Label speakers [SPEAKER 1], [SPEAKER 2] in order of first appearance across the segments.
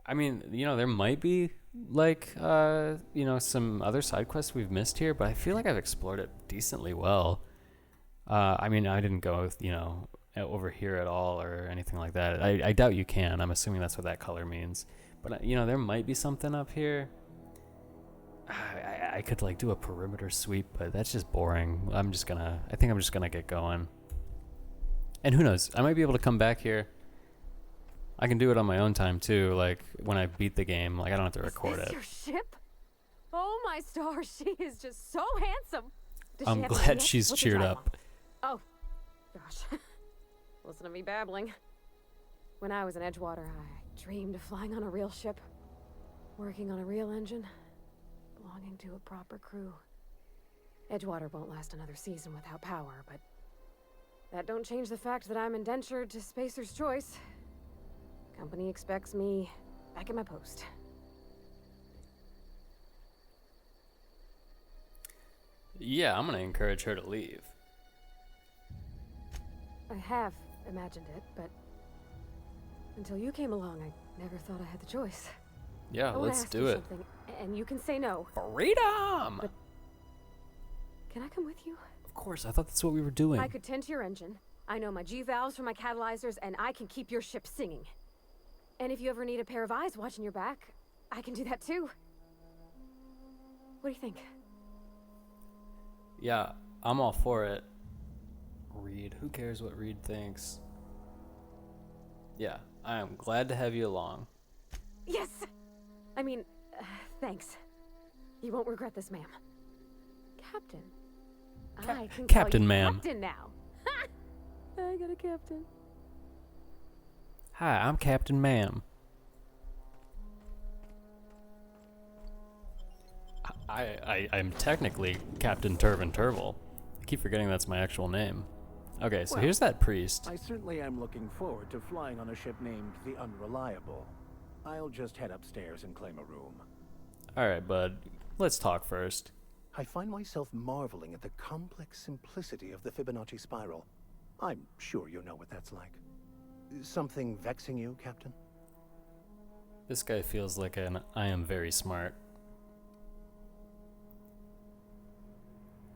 [SPEAKER 1] I mean, there might be some other side quests we've missed here, but I feel like I've explored it decently well. I mean, I didn't go, over here at all or anything like that. I doubt you can. I'm assuming that's what that color means. But, there might be something up here. I could, do a perimeter sweep, but that's just boring. I think I'm just gonna get going. And who knows? I might be able to come back here. I can do it on my own time, too. When I beat the game, I don't have to record
[SPEAKER 2] Is this
[SPEAKER 1] it.
[SPEAKER 2] your ship? Oh, my stars. She is just so handsome. Does she
[SPEAKER 1] I'm
[SPEAKER 2] have a
[SPEAKER 1] glad
[SPEAKER 2] name?
[SPEAKER 1] she's
[SPEAKER 2] What's the
[SPEAKER 1] cheered
[SPEAKER 2] dialogue?
[SPEAKER 1] up.
[SPEAKER 2] Oh, gosh. Listen to me babbling. When I was in Edgewater, I dreamed of flying on a real ship, working on a real engine, belonging to a proper crew. Edgewater won't last another season without power, but that don't change the fact that I'm indentured to Spacer's Choice. Company expects me back at my post.
[SPEAKER 1] Yeah, I'm gonna encourage her to leave.
[SPEAKER 2] I have imagined it, but until you came along, I never thought I had the choice.
[SPEAKER 1] Yeah,
[SPEAKER 2] I wanna
[SPEAKER 1] let's
[SPEAKER 2] ask
[SPEAKER 1] do
[SPEAKER 2] you
[SPEAKER 1] it.
[SPEAKER 2] something, and you can say no.
[SPEAKER 1] Freedom!
[SPEAKER 2] But can I come with you?
[SPEAKER 1] Of course, I thought that's what we were doing.
[SPEAKER 2] I could tend to your engine. I know my G-valves from my catalyzers, and I can keep your ship singing. And if you ever need a pair of eyes watching your back, I can do that too. What do you think?
[SPEAKER 1] Yeah, I'm all for it. Reed, who cares what Reed thinks? Yeah, I am glad to have you along.
[SPEAKER 2] Yes! I mean, thanks. You won't regret this, ma'am. Captain. I can call
[SPEAKER 1] Captain,
[SPEAKER 2] you
[SPEAKER 1] ma'am.
[SPEAKER 2] Captain now. I got a captain.
[SPEAKER 1] Hi, I'm Captain Ma'am. I'm technically Captain Turvin Turville. I keep forgetting that's my actual name. Okay, so
[SPEAKER 3] Well,
[SPEAKER 1] here's that priest.
[SPEAKER 3] I certainly am looking forward to flying on a ship named the Unreliable. I'll just head upstairs and claim a room.
[SPEAKER 1] Alright, bud. Let's talk first.
[SPEAKER 3] I find myself marveling at the complex simplicity of the Fibonacci spiral. I'm sure you know what that's like. Something vexing you, Captain?
[SPEAKER 1] This guy feels like I am very smart.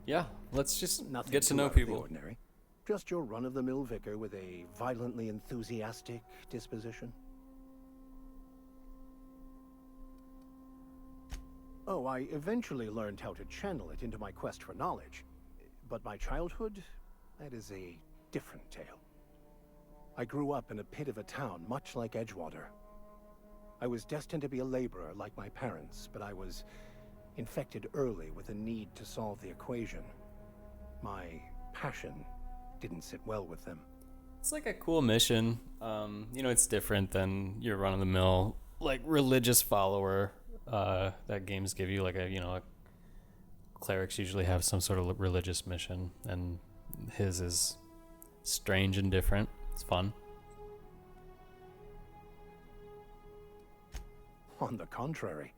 [SPEAKER 1] Yeah, let's just
[SPEAKER 3] Nothing
[SPEAKER 1] get to
[SPEAKER 3] too
[SPEAKER 1] know
[SPEAKER 3] out of the
[SPEAKER 1] people.
[SPEAKER 3] ordinary. Just your run-of-the-mill vicar with a violently enthusiastic disposition. Oh, I eventually learned how to channel it into my quest for knowledge. But my childhood, that is a different tale. I grew up in a pit of a town much like Edgewater. I was destined to be a laborer like my parents, but I was infected early with a need to solve the equation. My passion didn't sit well with them.
[SPEAKER 1] It's like a cool mission. It's different than your run-of-the-mill, religious follower that games give you. Clerics usually have some sort of religious mission, and his is strange and different. It's fun.
[SPEAKER 3] On the contrary,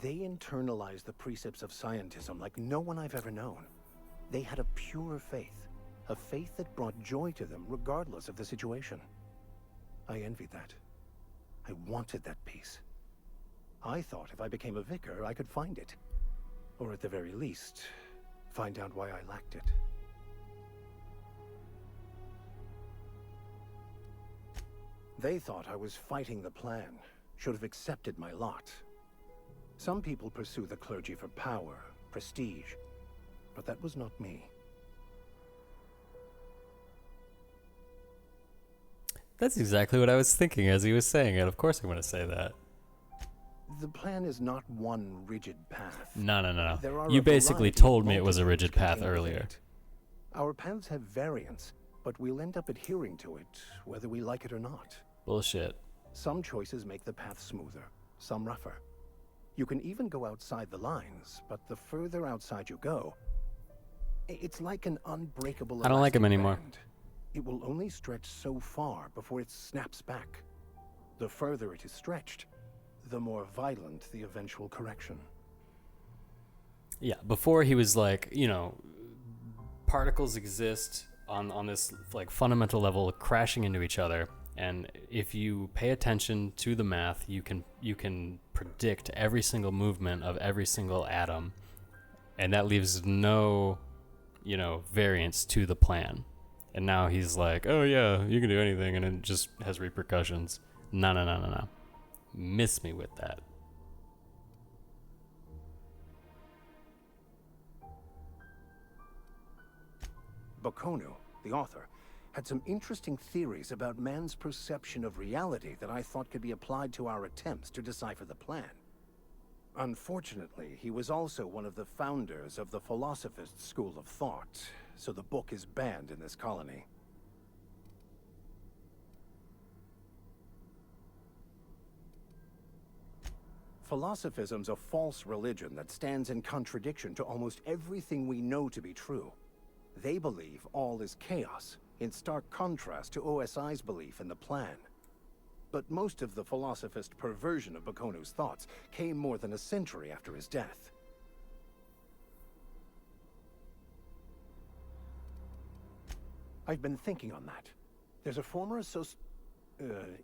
[SPEAKER 3] they internalized the precepts of scientism like no one I've ever known. They had a pure faith, a faith that brought joy to them regardless of the situation. I envied that. I wanted that peace. I thought if I became a vicar, I could find it. Or at the very least, find out why I lacked it. They thought I was fighting the plan, should have accepted my lot. Some people pursue the clergy for power, prestige, but that was not me.
[SPEAKER 1] That's exactly what I was thinking as he was saying it. Of course I'm going to say that.
[SPEAKER 3] The plan is not one rigid path.
[SPEAKER 1] No.
[SPEAKER 3] There are
[SPEAKER 1] You
[SPEAKER 3] a
[SPEAKER 1] basically
[SPEAKER 3] variety
[SPEAKER 1] told
[SPEAKER 3] of
[SPEAKER 1] me it was a rigid
[SPEAKER 3] multitudes
[SPEAKER 1] path
[SPEAKER 3] contained within
[SPEAKER 1] earlier.
[SPEAKER 3] it. Our paths have variance, but we'll end up adhering to it, whether we like it or not.
[SPEAKER 1] Bullshit.
[SPEAKER 3] Some choices make the path smoother, some rougher. You can even go outside the lines, but the further outside you go, it's like an unbreakable
[SPEAKER 1] I don't like him
[SPEAKER 3] elastic
[SPEAKER 1] anymore.
[SPEAKER 3] band. It will only stretch so far before it snaps back. The further it is stretched, the more violent the eventual correction.
[SPEAKER 1] Yeah, before he was particles exist on this fundamental level crashing into each other, And if you pay attention to the math, you can predict every single movement of every single atom, and that leaves no, variance to the plan. And now he's like, oh yeah, you can do anything, and it just has repercussions. No, no, no, no, no. Miss me with that.
[SPEAKER 3] Bakonu, the author, had some interesting theories about man's perception of reality that I thought could be applied to our attempts to decipher the plan. Unfortunately, he was also one of the founders of the Philosophist school of thought, so the book is banned in this colony. Philosophism's a false religion that stands in contradiction to almost everything we know to be true. They believe all is chaos, in stark contrast to OSI's belief in the plan. But most of the Philosophist perversion of Bakonu's thoughts came more than a century after his death. I've been thinking on that. There's a former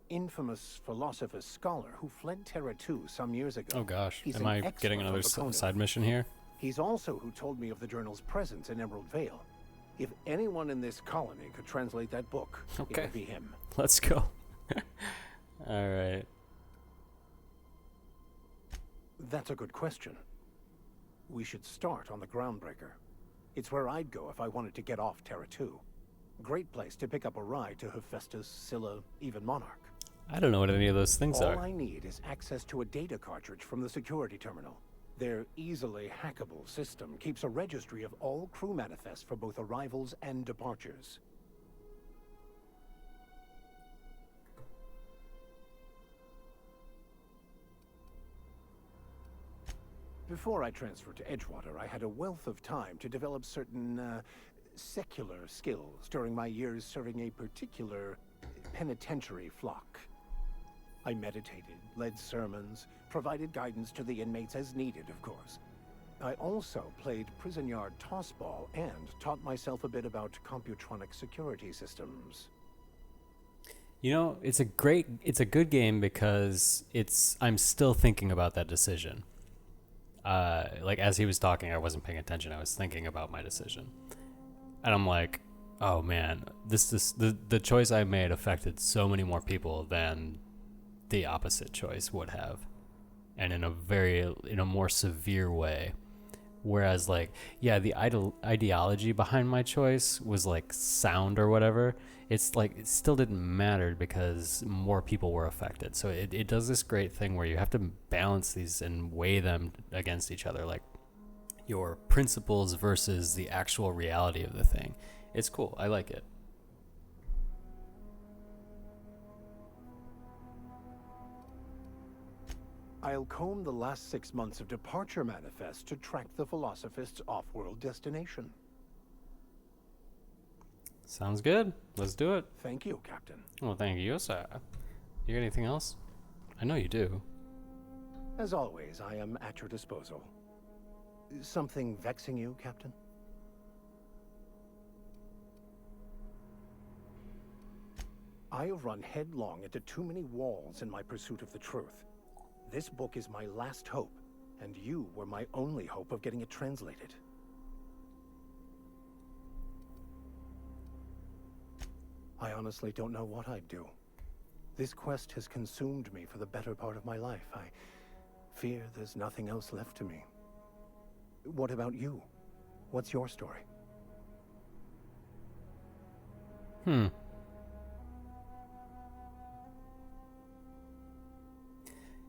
[SPEAKER 3] infamous Philosophist scholar who fled Terra 2 some years ago.
[SPEAKER 1] Oh gosh,
[SPEAKER 3] He's
[SPEAKER 1] am
[SPEAKER 3] an
[SPEAKER 1] I
[SPEAKER 3] expert
[SPEAKER 1] getting
[SPEAKER 3] on
[SPEAKER 1] another
[SPEAKER 3] Bakonu.
[SPEAKER 1] side mission here?
[SPEAKER 3] He's also who told me of the journal's presence in Emerald Vale. If anyone in this colony could translate that book, it
[SPEAKER 1] Okay.
[SPEAKER 3] would be him.
[SPEAKER 1] Let's go. All right.
[SPEAKER 3] That's a good question. We should start on the Groundbreaker. It's where I'd go if I wanted to get off Terra 2. Great place to pick up a ride to Hephaestus, Scylla, even Monarch.
[SPEAKER 1] I don't know what any of those things
[SPEAKER 3] All
[SPEAKER 1] are.
[SPEAKER 3] I need is access to a data cartridge from the security terminal. Their easily hackable system keeps a registry of all crew manifests for both arrivals and departures. Before I transferred to Edgewater, I had a wealth of time to develop certain, secular skills during my years serving a particular penitentiary flock. I meditated, led sermons, provided guidance to the inmates as needed, of course. I also played prison yard tossball and taught myself a bit about computronic security systems.
[SPEAKER 1] It's a good game because I'm still thinking about that decision. Like as he was talking, I wasn't paying attention. I was thinking about my decision. And I'm like, oh man, the choice I made affected so many more people than the opposite choice would have, and in a more severe way. Whereas the ideology behind my choice was like sound or whatever. It's like it still didn't matter because more people were affected. So it does this great thing where you have to balance these and weigh them against each other, like your principles versus the actual reality of the thing. It's cool. I like it.
[SPEAKER 3] I'll comb the last 6 months of departure manifest to track the Philosophist's off-world destination.
[SPEAKER 1] Sounds good. Let's do it.
[SPEAKER 3] Thank you, Captain.
[SPEAKER 1] Well, thank you, sir. You got anything else? I know you do.
[SPEAKER 3] As always, I am at your disposal. Something vexing you, Captain? I have run headlong into too many walls in my pursuit of the truth. This book is my last hope, and you were my only hope of getting it translated. I honestly don't know what I'd do. This quest has consumed me for the better part of my life. I fear there's nothing else left to me. What about you? What's your story?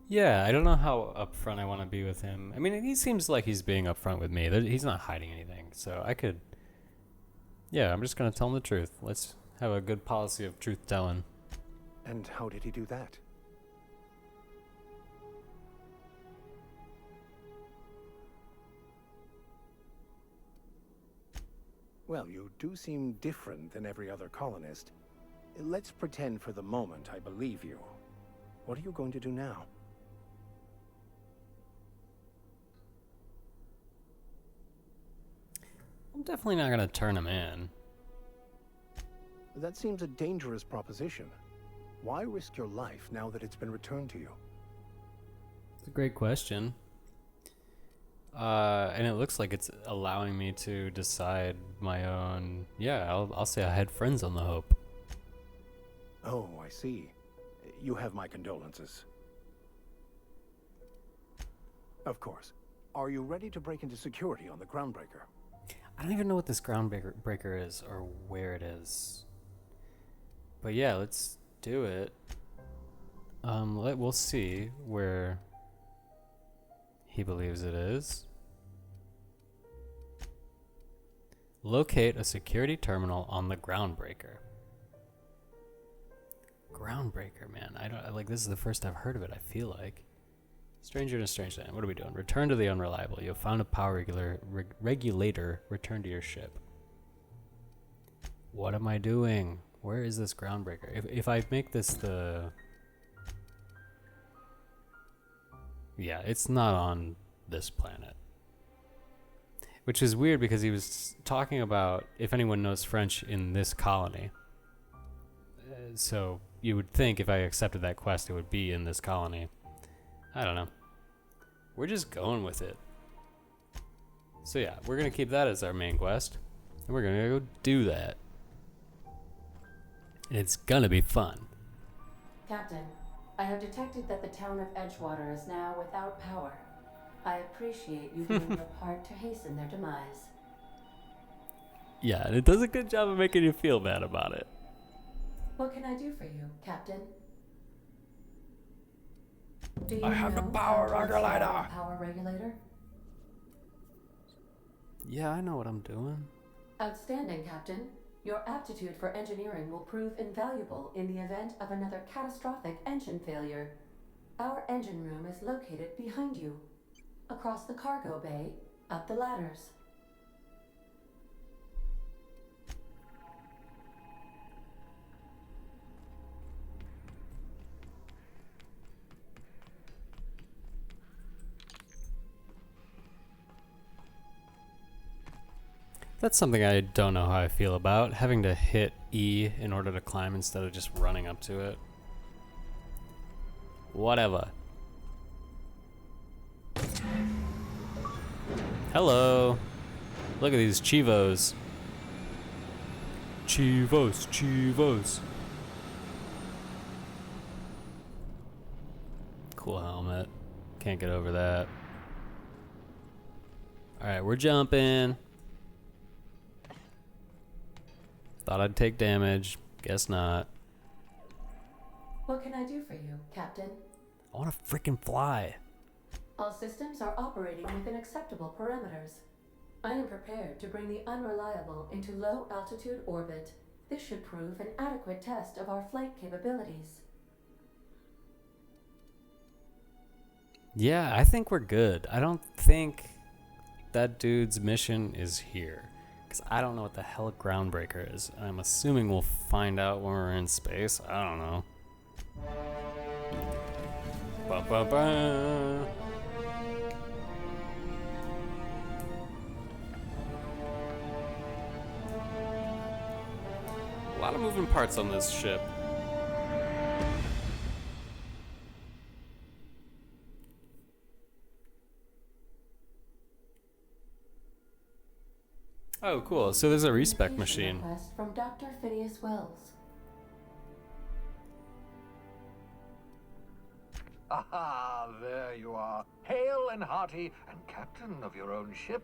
[SPEAKER 1] Yeah, I don't know how upfront I want to be with him. I mean, he seems like he's being upfront with me. He's not hiding anything. So I could... Yeah, I'm just going to tell him the truth. Let's have a good policy of truth-telling.
[SPEAKER 3] And how did he do that? Well, you do seem different than every other colonist. Let's pretend for the moment I believe you. What are you going to do now?
[SPEAKER 1] I'm definitely not going to turn him in.
[SPEAKER 3] That seems a dangerous proposition. Why risk your life now that it's been returned to you?
[SPEAKER 1] It's a great question. And it looks like it's allowing me to decide my own. Yeah, I'll say I had friends on the Hope.
[SPEAKER 3] Oh, I see. You have my condolences. Of course. Are you ready to break into security on the Groundbreaker?
[SPEAKER 1] I don't even know what this Groundbreaker is or where it is. But yeah, let's do it. We'll see where he believes it is. Locate a security terminal on the Groundbreaker. Groundbreaker, man. I don't like this is the first I've heard of it, I feel like. Stranger in a strange land. What are we doing? Return to the Unreliable. You have found a power regulator. Return to your ship. What am I doing? Where is this Groundbreaker? If I make this the... Yeah, it's not on this planet. Which is weird because he was talking about if anyone knows French in this colony. So you would think if I accepted that quest, it would be in this colony. I don't know. We're just going with it. So yeah, we're going to keep that as our main quest. And we're going to go do that. And it's going to be fun.
[SPEAKER 4] Captain, I have detected that the town of Edgewater is now without power. I appreciate you doing your part to hasten their demise.
[SPEAKER 1] Yeah, and it does a good job of making you feel bad about it.
[SPEAKER 4] What can I do for you, Captain? Do you
[SPEAKER 1] I have the
[SPEAKER 4] know
[SPEAKER 1] power
[SPEAKER 4] how to install
[SPEAKER 1] regulator.
[SPEAKER 4] a power regulator?
[SPEAKER 1] Yeah, I know what I'm doing.
[SPEAKER 4] Outstanding, Captain. Your aptitude for engineering will prove invaluable in the event of another catastrophic engine failure. Our engine room is located behind you. Across the cargo bay, up the ladders.
[SPEAKER 1] That's something I don't know how I feel about, having to hit E in order to climb instead of just running up to it. Whatever. Hello. Look at these Chivos. Chivos. Cool helmet. Can't get over that. Alright, we're jumping. Thought I'd take damage. Guess not.
[SPEAKER 4] What can I do for you, Captain?
[SPEAKER 1] I want to freaking fly.
[SPEAKER 4] All systems are operating within acceptable parameters. I am prepared to bring the Unreliable into low altitude orbit. This should prove an adequate test of our flight capabilities.
[SPEAKER 1] Yeah, I think we're good. I don't think that dude's mission is here. Because I don't know what the hell a Groundbreaker is. I'm assuming we'll find out when we're in space. I don't know. Ba-ba-ba. A lot of moving parts on this ship. Oh, cool. So there's a respec
[SPEAKER 4] Communication
[SPEAKER 1] machine.
[SPEAKER 4] Request from Dr. Phineas Wells.
[SPEAKER 5] Aha, there you are. Hale and hearty and captain of your own ship.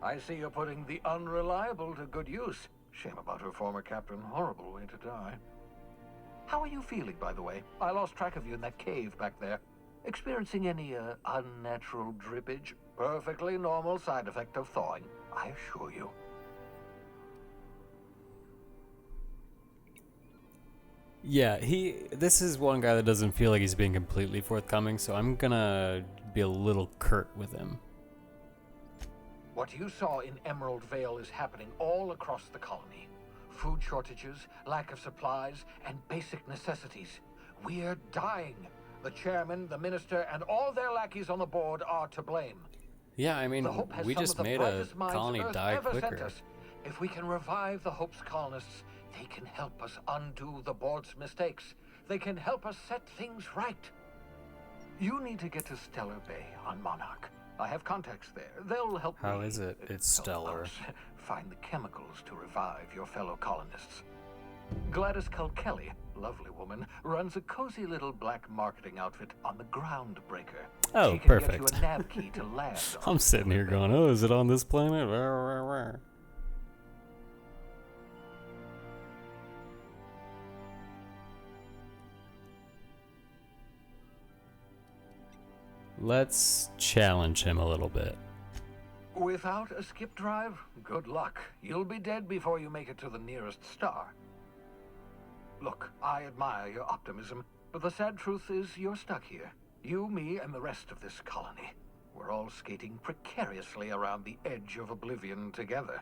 [SPEAKER 5] I see you're putting the Unreliable to good use. Shame about her former captain. Horrible way to die. How are you feeling, by the way? I lost track of you in that cave back there. Experiencing any, unnatural drippage? Perfectly normal side effect of thawing, I assure you.
[SPEAKER 1] Yeah, this is one guy that doesn't feel like he's being completely forthcoming, so I'm gonna be a little curt with him.
[SPEAKER 5] What you saw in Emerald Vale is happening all across the colony. Food shortages, lack of supplies, and basic necessities. We're dying. The chairman, the minister, and all their lackeys on the board are to blame.
[SPEAKER 1] Yeah, I mean,
[SPEAKER 5] The Hope has
[SPEAKER 1] we
[SPEAKER 5] some
[SPEAKER 1] just
[SPEAKER 5] of the
[SPEAKER 1] made a
[SPEAKER 5] brightest minds
[SPEAKER 1] colony
[SPEAKER 5] Earth
[SPEAKER 1] die
[SPEAKER 5] ever sent
[SPEAKER 1] quicker.
[SPEAKER 5] us. If we can revive the Hope's colonists, They can help us undo the board's mistakes. They can help us set things right. You need to get to Stellar Bay on Monarch. I have contacts there. They'll help me.
[SPEAKER 1] How is it? It's
[SPEAKER 5] of
[SPEAKER 1] stellar.
[SPEAKER 5] course, find the chemicals to revive your fellow colonists. Gladys Culkelly, lovely woman, runs a cozy little black marketing outfit on the Groundbreaker.
[SPEAKER 1] Oh,
[SPEAKER 5] She can
[SPEAKER 1] perfect.
[SPEAKER 5] get you a nav key to land on
[SPEAKER 1] I'm sitting here
[SPEAKER 5] Stellar Bay.
[SPEAKER 1] going, oh, is it on this planet? Rah, rah, rah. Let's challenge him a little bit.
[SPEAKER 5] Without a skip drive, good luck. You'll be dead before you make it to the nearest star. Look, I admire your optimism, but the sad truth is you're stuck here. You, me, and the rest of this colony. We're all skating precariously around the edge of oblivion together.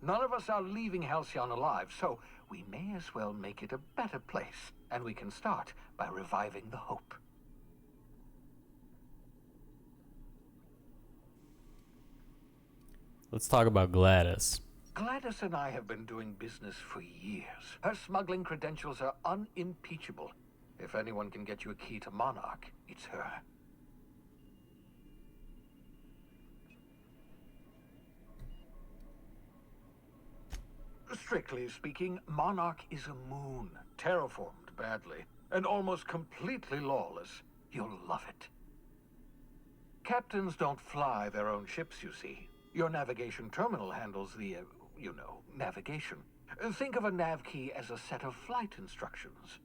[SPEAKER 5] None of us are leaving Halcyon alive, so we may as well make it a better place, and we can start by reviving the hope.
[SPEAKER 1] Let's talk about Gladys.
[SPEAKER 5] Gladys and I have been doing business for years. Her smuggling credentials are unimpeachable. If anyone can get you a key to Monarch, it's her. Strictly speaking, Monarch is a moon, terraformed badly, and almost completely lawless. You'll love it. Captains don't fly their own ships, you see. Your navigation terminal handles the, navigation. Think of a nav key as a set of flight instructions.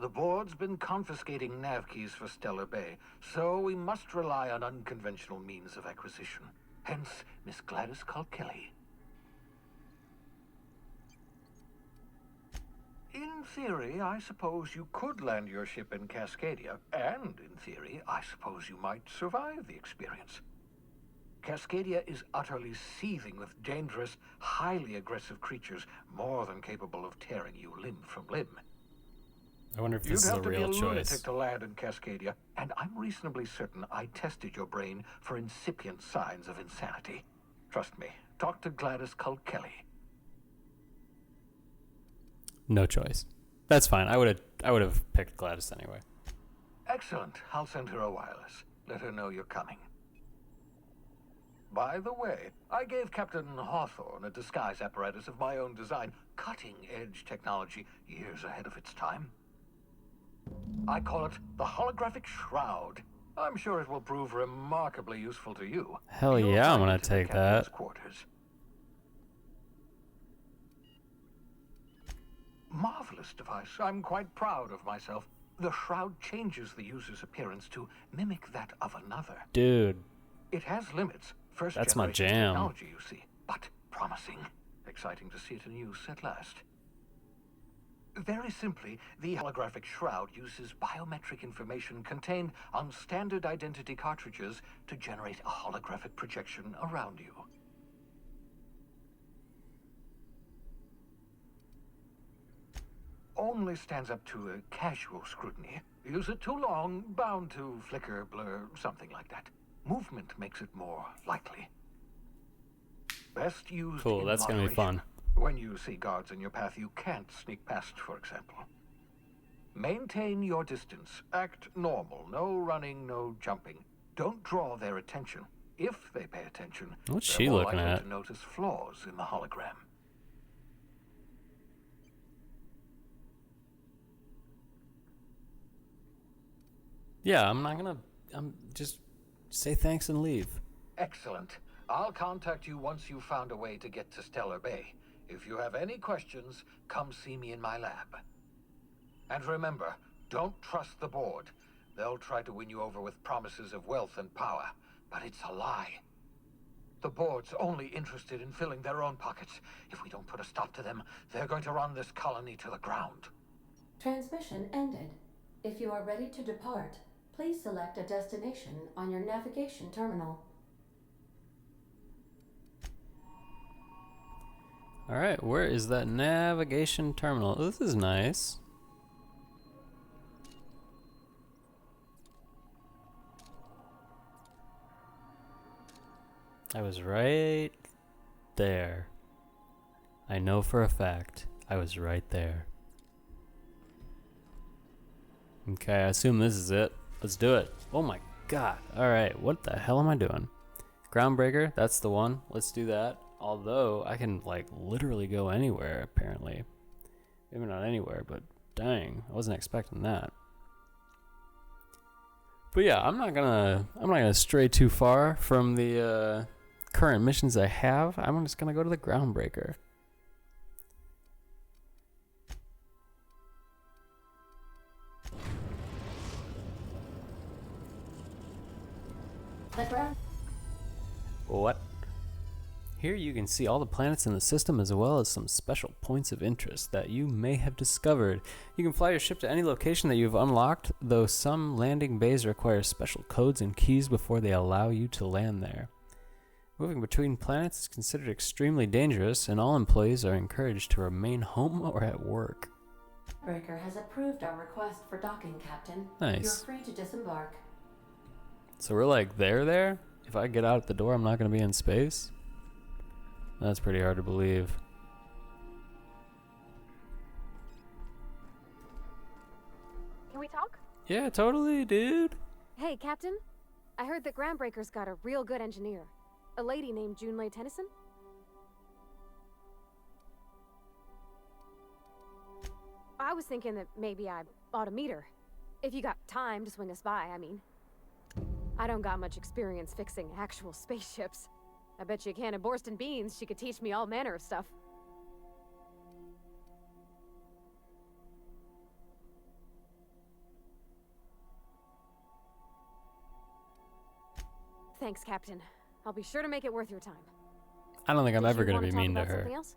[SPEAKER 5] The board's been confiscating nav keys for Stellar Bay, so we must rely on unconventional means of acquisition. Hence, Miss Gladys Culkelly. In theory, I suppose you could land your ship in Cascadia, and in theory, I suppose you might survive the experience. Cascadia is utterly seething with dangerous, highly aggressive creatures, more than capable of tearing you limb from limb.
[SPEAKER 1] I wonder if
[SPEAKER 5] You'd
[SPEAKER 1] this is
[SPEAKER 5] have
[SPEAKER 1] a
[SPEAKER 5] to be
[SPEAKER 1] real
[SPEAKER 5] a lunatic
[SPEAKER 1] choice.
[SPEAKER 5] to land in Cascadia, and I'm reasonably certain I tested your brain for incipient signs of insanity. Trust me, talk to Gladys Culkelly.
[SPEAKER 1] No choice. That's fine. I would have picked Gladys anyway.
[SPEAKER 5] Excellent. I'll send her a wireless. Let her know you're coming. By the way, I gave Captain Hawthorne a disguise apparatus of my own design, cutting-edge technology years ahead of its time. I call it the Holographic Shroud. I'm sure it will prove remarkably useful to you.
[SPEAKER 1] Hell
[SPEAKER 5] You'll
[SPEAKER 1] yeah, I'm
[SPEAKER 5] find
[SPEAKER 1] gonna
[SPEAKER 5] it in the
[SPEAKER 1] take
[SPEAKER 5] captain's
[SPEAKER 1] that.
[SPEAKER 5] quarters. Marvelous device. I'm quite proud of myself. The shroud changes the user's appearance to mimic that of another.
[SPEAKER 1] Dude,
[SPEAKER 5] It has limits. First
[SPEAKER 1] That's my
[SPEAKER 5] generation
[SPEAKER 1] jam.
[SPEAKER 5] technology, you see, but promising. Exciting to see it in use at last. Very simply, the holographic shroud uses biometric information contained on standard identity cartridges to generate a holographic projection around you. Only stands up to a casual scrutiny. Use it too long, bound to flicker, blur, something like that. Movement makes it more likely. Best used
[SPEAKER 1] cool.
[SPEAKER 5] in
[SPEAKER 1] That's gonna be
[SPEAKER 5] moderation.
[SPEAKER 1] fun.
[SPEAKER 5] When you see guards in your path you can't sneak past, for example. Maintain your distance. Act normal. No running, no jumping. Don't draw their attention. If they pay attention,
[SPEAKER 1] What's
[SPEAKER 5] they're
[SPEAKER 1] she
[SPEAKER 5] more
[SPEAKER 1] looking
[SPEAKER 5] likely
[SPEAKER 1] at?
[SPEAKER 5] to notice flaws in the hologram.
[SPEAKER 1] Yeah, I'm just say thanks and leave.
[SPEAKER 5] Excellent. I'll contact you once you've found a way to get to Stellar Bay. If you have any questions, come see me in my lab. And remember, don't trust the board. They'll try to win you over with promises of wealth and power, but it's a lie. The board's only interested in filling their own pockets. If we don't put a stop to them, they're going to run this colony to the ground.
[SPEAKER 4] Transmission ended. If you are ready to depart, please select a destination on your navigation terminal.
[SPEAKER 1] Alright, where is that navigation terminal? This is nice. I was right there. I know for a fact I was right there. Okay, I assume this is it. Let's do it. Oh my god. Alright, what the hell am I doing? Groundbreaker, that's the one. Let's do that. Although, I can, like, literally go anywhere, apparently. Maybe not anywhere, but dang, I wasn't expecting that. But yeah, I'm not gonna stray too far from the current missions I have. I'm just gonna go to the Groundbreaker.
[SPEAKER 4] The ground.
[SPEAKER 1] What? Here you can see all the planets in the system as well as some special points of interest that you may have discovered. You can fly your ship to any location that you've unlocked, though some landing bays require special codes and keys before they allow you to land there. Moving between planets is considered extremely dangerous, and all employees are encouraged to remain home or at work.
[SPEAKER 4] Breaker has approved our request for docking, Captain.
[SPEAKER 1] Nice.
[SPEAKER 4] You're free to disembark.
[SPEAKER 1] So we're like there? If I get out the door, I'm not going to be in space? That's pretty hard to believe.
[SPEAKER 2] Can we talk?
[SPEAKER 1] Yeah, totally, dude.
[SPEAKER 2] Hey, Captain. I heard that Groundbreaker's got a real good engineer. A lady named Junlei Tennyson? I was thinking that maybe I ought to meet her. If you got time to swing us by, I mean. I don't got much experience fixing actual spaceships. I bet you a can of Borston beans she could teach me all manner of stuff. Thanks, Captain. I'll be sure to make it worth your time.
[SPEAKER 1] I don't think I'm
[SPEAKER 2] Did
[SPEAKER 1] ever
[SPEAKER 2] you
[SPEAKER 1] going to
[SPEAKER 2] wanna
[SPEAKER 1] be
[SPEAKER 2] talk
[SPEAKER 1] mean to
[SPEAKER 2] about
[SPEAKER 1] her.
[SPEAKER 2] something else?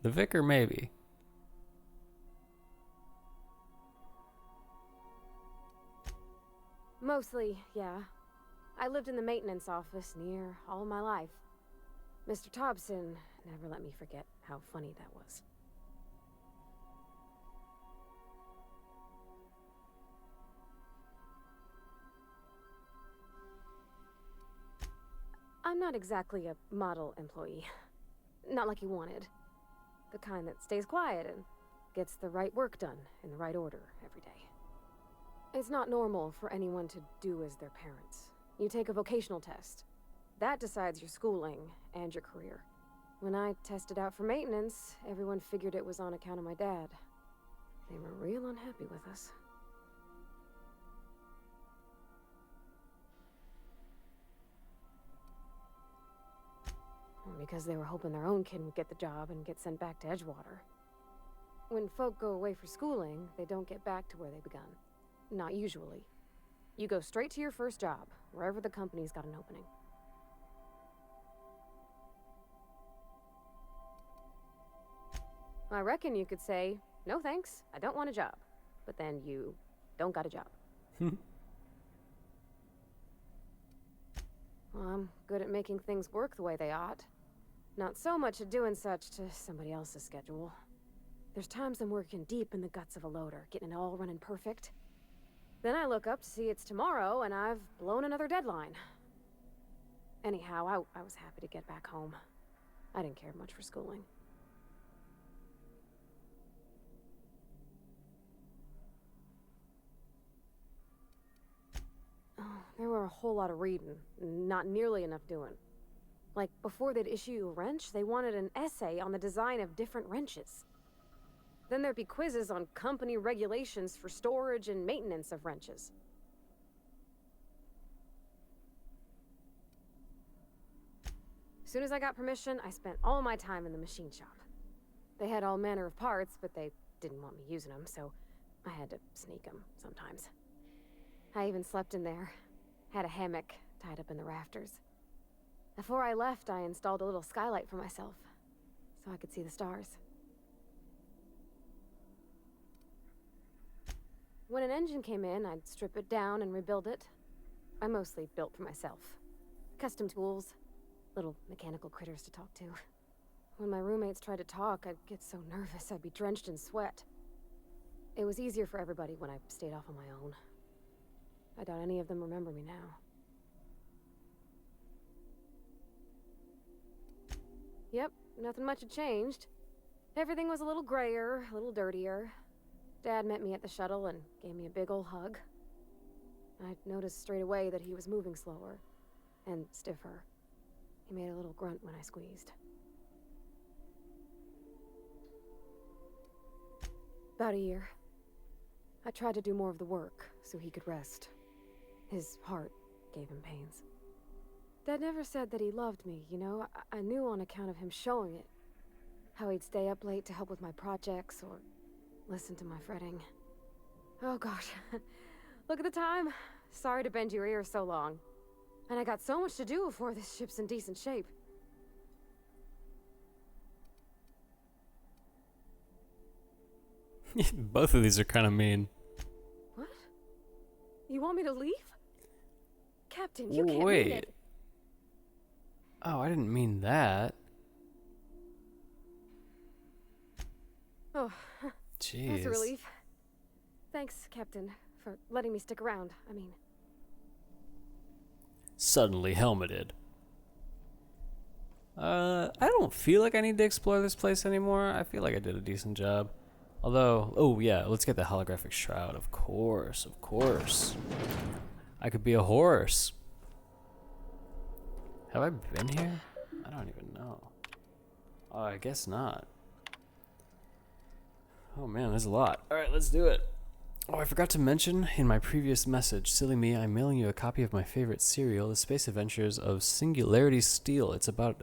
[SPEAKER 1] The Vicar, maybe.
[SPEAKER 2] Mostly, yeah. I lived in the maintenance office near all my life. Mr. Thompson never let me forget how funny that was. I'm not exactly a model employee. Not like he wanted. The kind that stays quiet and gets the right work done in the right order every day. It's not normal for anyone to do as their parents. You take a vocational test. That decides your schooling and your career. When I tested out for maintenance, everyone figured it was on account of my dad. They were real unhappy with us. Because they were hoping their own kid would get the job and get sent back to Edgewater. When folk go away for schooling, they don't get back to where they begun. Not usually. You go straight to your first job, wherever the company's got an opening. I reckon you could say, no thanks, I don't want a job. But then you don't got a job. Well, I'm good at making things work the way they ought. Not so much at doing such to somebody else's schedule. There's times I'm working deep in the guts of a loader, getting it all running perfect. Then I look up to see it's tomorrow and I've blown another deadline. Anyhow, I was happy to get back home. I didn't care much for schooling. Oh, there were a whole lot of reading, not nearly enough doing. Like, before they'd issue you a wrench, they wanted an essay on the design of different wrenches. Then there'd be quizzes on company regulations for storage and maintenance of wrenches. As soon as I got permission, I spent all my time in the machine shop. They had all manner of parts, but they didn't want me using them, so I had to sneak them sometimes. I even slept in there. Had a hammock tied up in the rafters. Before I left, I installed a little skylight for myself, so I could see the stars. When an engine came in, I'd strip it down and rebuild it. I mostly built for myself. Custom tools, little mechanical critters to talk to. When my roommates tried to talk, I'd get so nervous I'd be drenched in sweat. It was easier for everybody when I stayed off on my own. I doubt any of them remember me now. Yep, nothing much had changed. Everything was a little grayer, a little dirtier. Dad met me at the shuttle and gave me a big ol' hug. I noticed straight away that he was moving slower and stiffer. He made a little grunt when I squeezed. About a year. I tried to do more of the work so he could rest. His heart gave him pains. Dad never said that he loved me, you know? I knew on account of him showing it. How he'd stay up late to help with my projects or listen to my fretting. Oh gosh. Look at the time. Sorry to bend your ear so long. And I got so much to do before this ship's in decent shape.
[SPEAKER 1] Both of these are kind of mean.
[SPEAKER 2] What? You want me to leave? Captain, you can't mean
[SPEAKER 1] Wait.
[SPEAKER 2] it.
[SPEAKER 1] Oh, I didn't mean that.
[SPEAKER 2] Oh,
[SPEAKER 1] Jeez.
[SPEAKER 2] that's a relief. Thanks, Captain, for letting me stick around. I mean...
[SPEAKER 1] Suddenly helmeted. I don't feel like I need to explore this place anymore. I feel like I did a decent job. Although, oh yeah, let's get the holographic shroud. Of course, of course. I could be a horse. Have I been here? I don't even know. Oh, I guess not. Oh man, there's a lot. Alright, let's do it. Oh, I forgot to mention in my previous message, silly me, I'm mailing you a copy of my favorite serial, The Space Adventures of Singularity Steel. It's about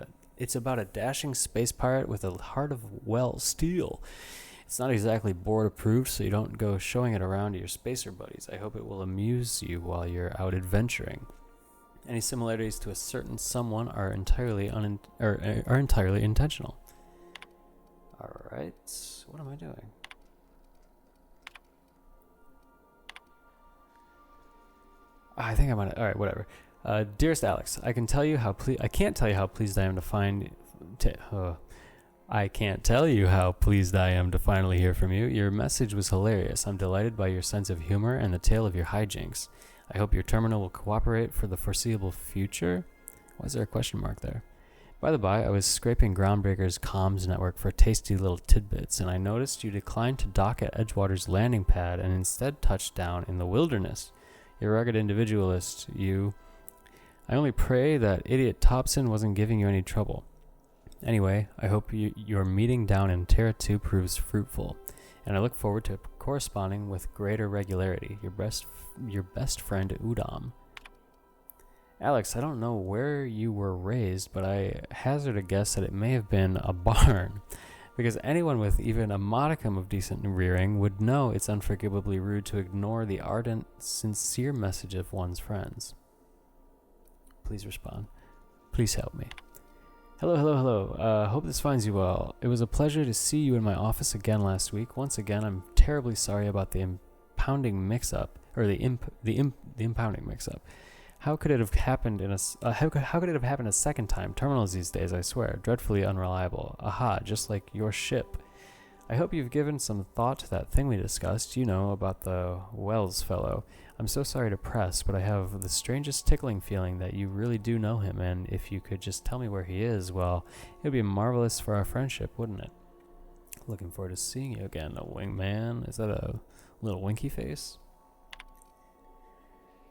[SPEAKER 1] a dashing space pirate with a heart of, well, steel. It's not exactly board approved, so you don't go showing it around to your spacer buddies. I hope it will amuse you while you're out adventuring. Any similarities to a certain someone are entirely intentional. All right, what am I doing? I think I'm on it. All right, whatever. Dearest Alex, I can't tell you how pleased I am to finally hear from you. Your message was hilarious. I'm delighted by your sense of humor and the tale of your hijinks. I hope your terminal will cooperate for the foreseeable future. Why is there a question mark there? By the by, I was scraping Groundbreaker's comms network for tasty little tidbits, and I noticed you declined to dock at Edgewater's landing pad and instead touched down in the wilderness. You rugged individualist, you. I only pray that idiot Thompson wasn't giving you any trouble. Anyway, I hope your meeting down in Terra 2 proves fruitful, and I look forward to corresponding with greater regularity. Your best friend, Udam. Alex, I don't know where you were raised, but I hazard a guess that it may have been a barn, because anyone with even a modicum of decent rearing would know it's unforgivably rude to ignore the ardent, sincere message of one's friends. Please respond. Please help me. Hello. Hope this finds you well. It was a pleasure to see you in my office again last week. Once again, I'm terribly sorry about the impounding mix-up, or the impounding mix-up. How could it have happened how could it have happened a second time? Terminals these days, I swear, dreadfully unreliable. Aha, just like your ship. I hope you've given some thought to that thing we discussed, you know, about the Wells fellow. I'm so sorry to press, but I have the strangest tickling feeling that you really do know him, and if you could just tell me where he is, well, it would be marvelous for our friendship, wouldn't it? Looking forward to seeing you again, a wingman. Is that a little winky face?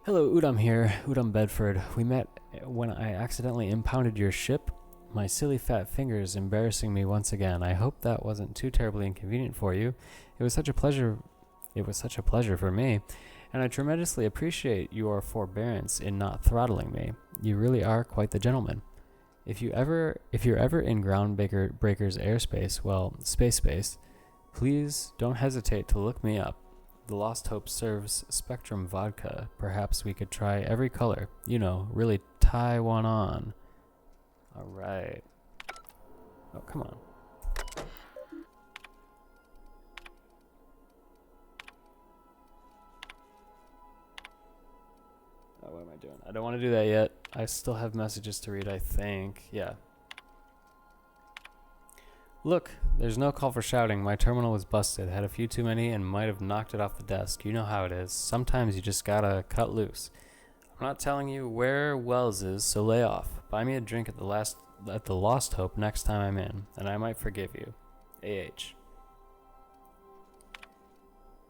[SPEAKER 1] Hello, Udam here, Udam Bedford. We met when I accidentally impounded your ship. My silly fat fingers embarrassing me once again. I hope that wasn't too terribly inconvenient for you. It was such a pleasure for me, and I tremendously appreciate your forbearance in not throttling me. You really are quite the gentleman. If you're ever in Groundbreaker's airspace, well, space, please don't hesitate to look me up. The Lost Hope serves Spectrum vodka. Perhaps we could try every color. You know, really tie one on. All right. Oh, come on. Oh, what am I doing? I don't want to do that yet. I still have messages to read, I think. Yeah. Look, there's no call for shouting. My terminal was busted. Had a few too many and might have knocked it off the desk. You know how it is. Sometimes you just gotta cut loose. I'm not telling you where Wells is, so lay off. Buy me a drink at the last at the Lost Hope next time I'm in, and I might forgive you. AH.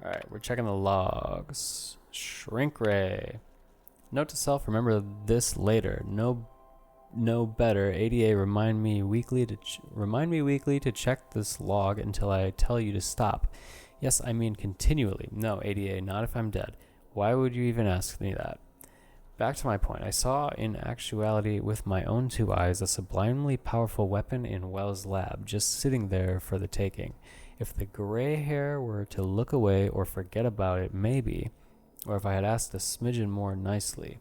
[SPEAKER 1] Alright, we're checking the logs. Shrink ray. Note to self, remember this later. No better. ADA remind me weekly to check this log until I tell you to stop. Yes, I mean continually. No, ADA, not if I'm dead. Why would you even ask me that? Back to my point. I saw in actuality with my own 2 eyes a sublimely powerful weapon in Wells' lab, just sitting there for the taking. If the gray hair were to look away or forget about it, maybe, or if I had asked a smidgen more nicely.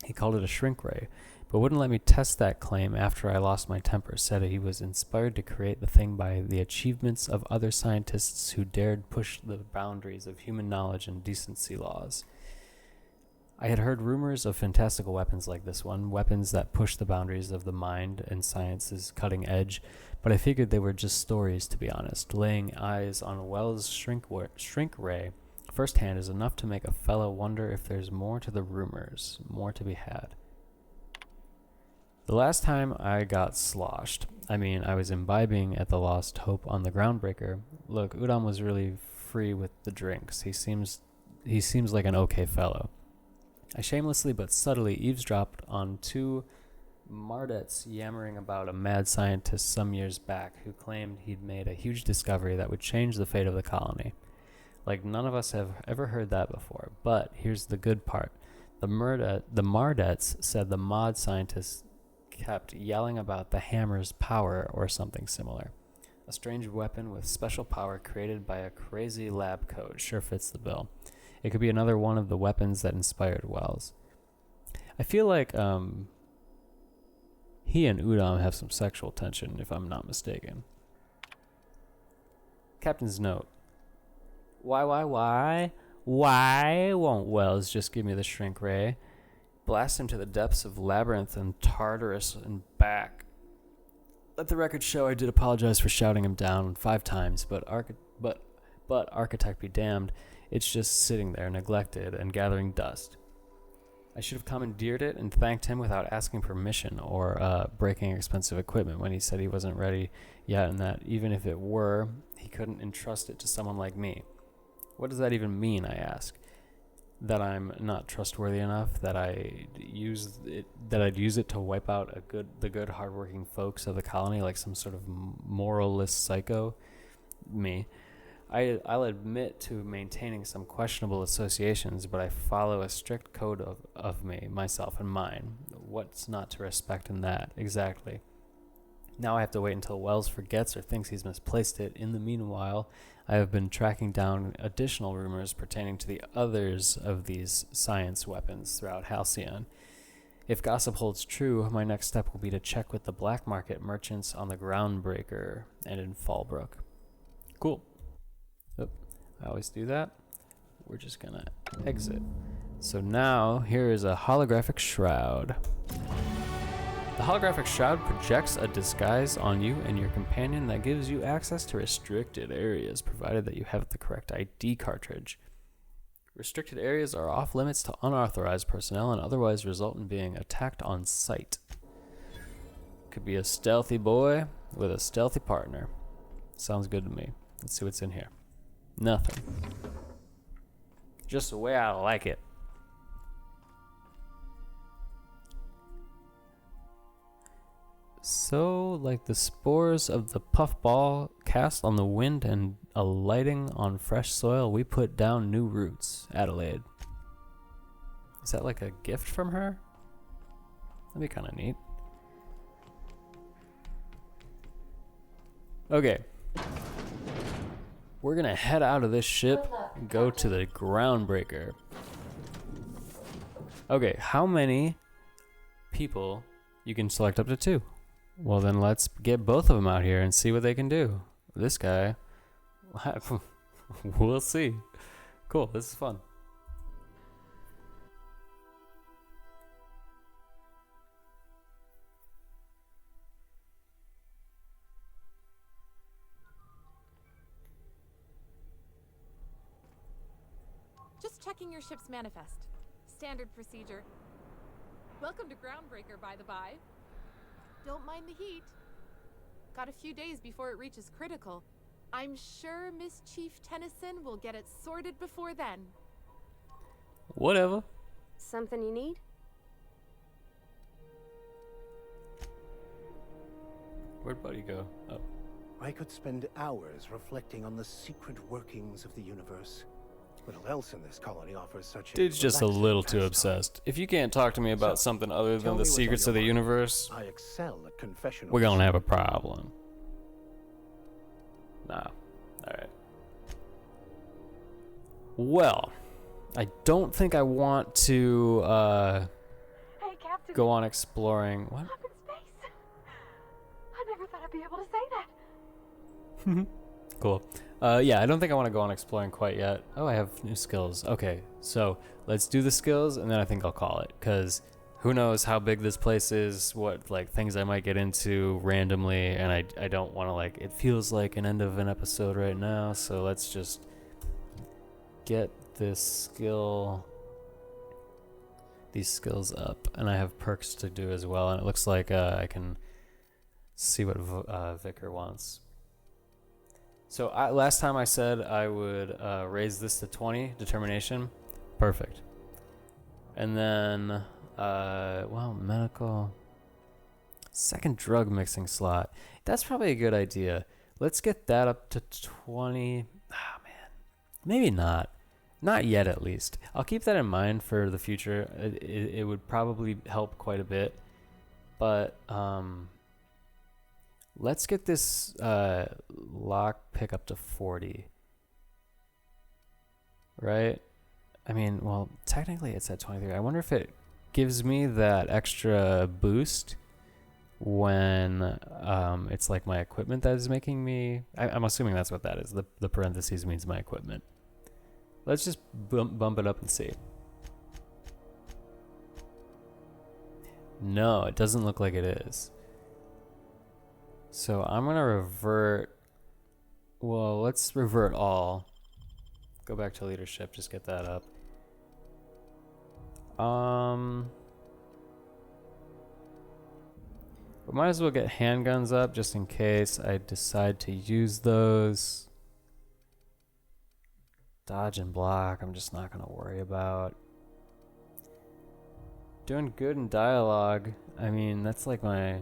[SPEAKER 1] He called it a shrink ray, but wouldn't let me test that claim after I lost my temper, said he was inspired to create the thing by the achievements of other scientists who dared push the boundaries of human knowledge and decency laws. I had heard rumors of fantastical weapons like this one, weapons that push the boundaries of the mind and science's cutting edge, but I figured they were just stories, to be honest. Laying eyes on Wells' shrink ray firsthand is enough to make a fellow wonder if there's more to the rumors, more to be had. The last time I got sloshed, I was imbibing at the Lost Hope on the Groundbreaker. Look, Udam was really free with the drinks. He seems like an okay fellow. I shamelessly but subtly eavesdropped on 2 Mardets yammering about a mad scientist some years back who claimed he'd made a huge discovery that would change the fate of the colony. Like, none of us have ever heard that before. But here's the good part. The Mardets said the mod scientists kept yelling about the hammer's power or something similar. A strange weapon with special power created by a crazy lab code sure fits the bill. It could be another one of the weapons that inspired Wells. I feel like he and Udam have some sexual tension, if I'm not mistaken. Captain's note. Why won't Wells just give me the shrink ray? Blast him to the depths of Labyrinth and Tartarus and back. Let the record show I did apologize for shouting him down 5 times, but architect be damned, it's just sitting there, neglected and gathering dust. I should have commandeered it and thanked him without asking permission or breaking expensive equipment when he said he wasn't ready yet, and that even if it were, he couldn't entrust it to someone like me. What does that even mean, I ask? That I'm not trustworthy enough, that I'd use it to wipe out the good, hardworking folks of the colony like some sort of moralist psycho? Me. I'll admit to maintaining some questionable associations, but I follow a strict code of myself and mine. What's not to respect in that, exactly? Now I have to wait until Wells forgets or thinks he's misplaced it. In the meanwhile, I have been tracking down additional rumors pertaining to the others of these science weapons throughout Halcyon. If gossip holds true, my next step will be to check with the black market merchants on the Groundbreaker and in Fallbrook. Cool. Oop, I always do that. We're just gonna exit. So now, here is a holographic shroud. The holographic shroud projects a disguise on you and your companion that gives you access to restricted areas, provided that you have the correct ID cartridge. Restricted areas are off limits to unauthorized personnel and otherwise result in being attacked on sight. Could be a stealthy boy with a stealthy partner. Sounds good to me. Let's see what's in here. Nothing. Just the way I like it. So, like the spores of the puffball cast on the wind and alighting on fresh soil, we put down new roots. Adelaide. Is that like a gift from her? That'd be kind of neat. Okay. We're gonna head out of this ship and go to the Groundbreaker. Okay, how many people? You can select up to 2. Well, then let's get both of them out here and see what they can do. This guy, we'll see. Cool, this is fun.
[SPEAKER 6] Just checking your ship's manifest. Standard procedure. Welcome to Groundbreaker, by the by. Don't mind the heat. Got a few days before it reaches critical. I'm sure Miss Chief Tennyson will get it sorted before then.
[SPEAKER 1] Whatever.
[SPEAKER 2] Something you need?
[SPEAKER 1] Where'd Buddy go? Oh.
[SPEAKER 3] I could spend hours reflecting on the secret workings of the universe. Little else in this colony offers such a
[SPEAKER 1] Dude's just a
[SPEAKER 3] relaxing
[SPEAKER 1] little too
[SPEAKER 3] pastime.
[SPEAKER 1] obsessed. If you can't talk to me about
[SPEAKER 3] So,
[SPEAKER 1] something other
[SPEAKER 3] tell
[SPEAKER 1] than
[SPEAKER 3] me
[SPEAKER 1] the
[SPEAKER 3] what's on
[SPEAKER 1] secrets
[SPEAKER 3] your
[SPEAKER 1] of the
[SPEAKER 3] mind.
[SPEAKER 1] universe,
[SPEAKER 3] I excel at confessionals.
[SPEAKER 1] we're gonna have a problem. Nah. Alright. Well, I don't think I want to
[SPEAKER 2] Hey, Captain.
[SPEAKER 1] go on exploring. What?
[SPEAKER 2] Up in space. I never thought I'd be able to say that.
[SPEAKER 1] Cool. Yeah, I don't think I want to go on exploring quite yet. Oh, I have new skills. Okay, so let's do the skills, and then I think I'll call it, because who knows how big this place is, what, like, things I might get into randomly, and I don't want to, like, it feels like an end of an episode right now, so let's just get this skill, these skills up, and I have perks to do as well, and it looks like I can see what Vicar wants. So last time I said I would raise this to 20, determination. Perfect. And then, well, medical. Second drug mixing slot. That's probably a good idea. Let's get that up to 20. Ah, man. Maybe not. Not yet, at least. I'll keep that in mind for the future. It would probably help quite a bit. But, let's get this lock pick up to 40. Right? I mean, well, technically it's at 23. I wonder if it gives me that extra boost when it's like my equipment that is making me... I'm assuming that's what that is. The parentheses means my equipment. Let's just bump it up and see. No, it doesn't look like it is. So I'm going to revert. Well, let's revert all. Go back to leadership. Just get that up. We might as well get handguns up just in case I decide to use those. Dodge and block, I'm just not going to worry about. Doing good in dialogue. I mean, that's like my...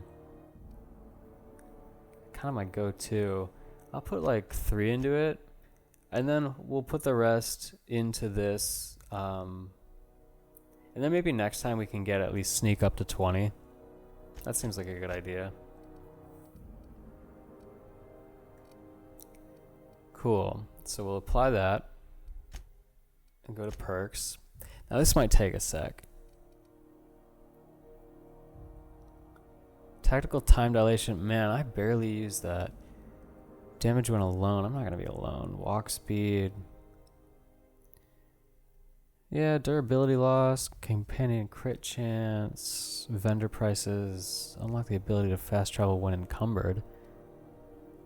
[SPEAKER 1] kind of my go-to. I'll put like 3 into it, and then we'll put the rest into this, and then maybe next time we can get at least sneak up to 20. That seems like a good idea. Cool. So we'll apply that and go to perks. Now this might take a sec. Tactical time dilation. Man, I barely use that. Damage when alone. I'm not going to be alone. Walk speed. Yeah, durability loss. Companion crit chance. Vendor prices. Unlock the ability to fast travel when encumbered.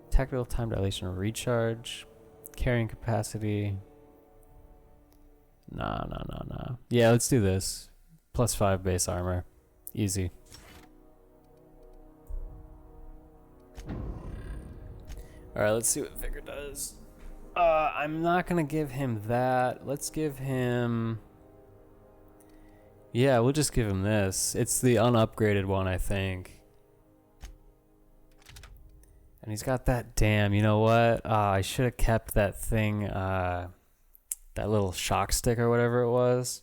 [SPEAKER 1] Tactical time dilation recharge. Carrying capacity. Nah. Yeah, let's do this. +5 base armor. Easy. Alright, let's see what Vicar does. I'm not gonna give him that. Let's give him... Yeah, we'll just give him this. It's the unupgraded one, I think. And he's got that... Damn, you know what? I should have kept that thing, that little shock stick or whatever it was.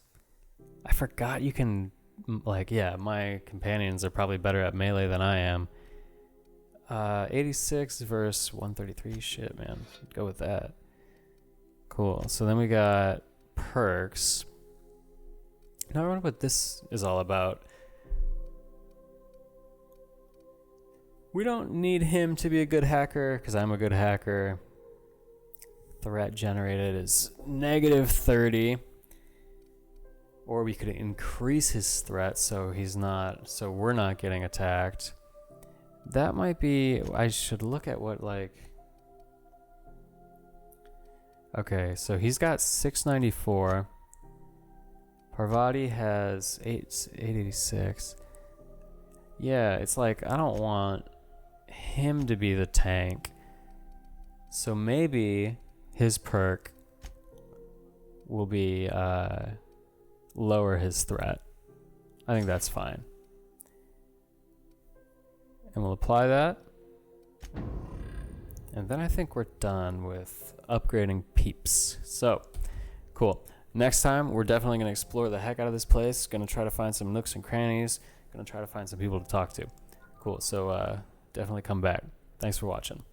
[SPEAKER 1] I forgot you can... Like, yeah, my companions are probably better at melee than I am. 86 versus 133. Shit, man. Go with that. Cool. So then we got perks. Now I wonder what this is all about. We don't need him to be a good hacker, because I'm a good hacker. Threat generated is -30. Or we could increase his threat so he's not, so we're not getting attacked. That might be, I should look at what, like... Okay, so he's got 694. Parvati has 886. Yeah, it's like I don't want him to be the tank. So maybe his perk will be lower his threat. I think that's fine. And we'll apply that. And then I think we're done with upgrading peeps. So, cool. Next time, we're definitely going to explore the heck out of this place. Going to try to find some nooks and crannies. Going to try to find some people to talk to. Cool. So, definitely come back. Thanks for watching.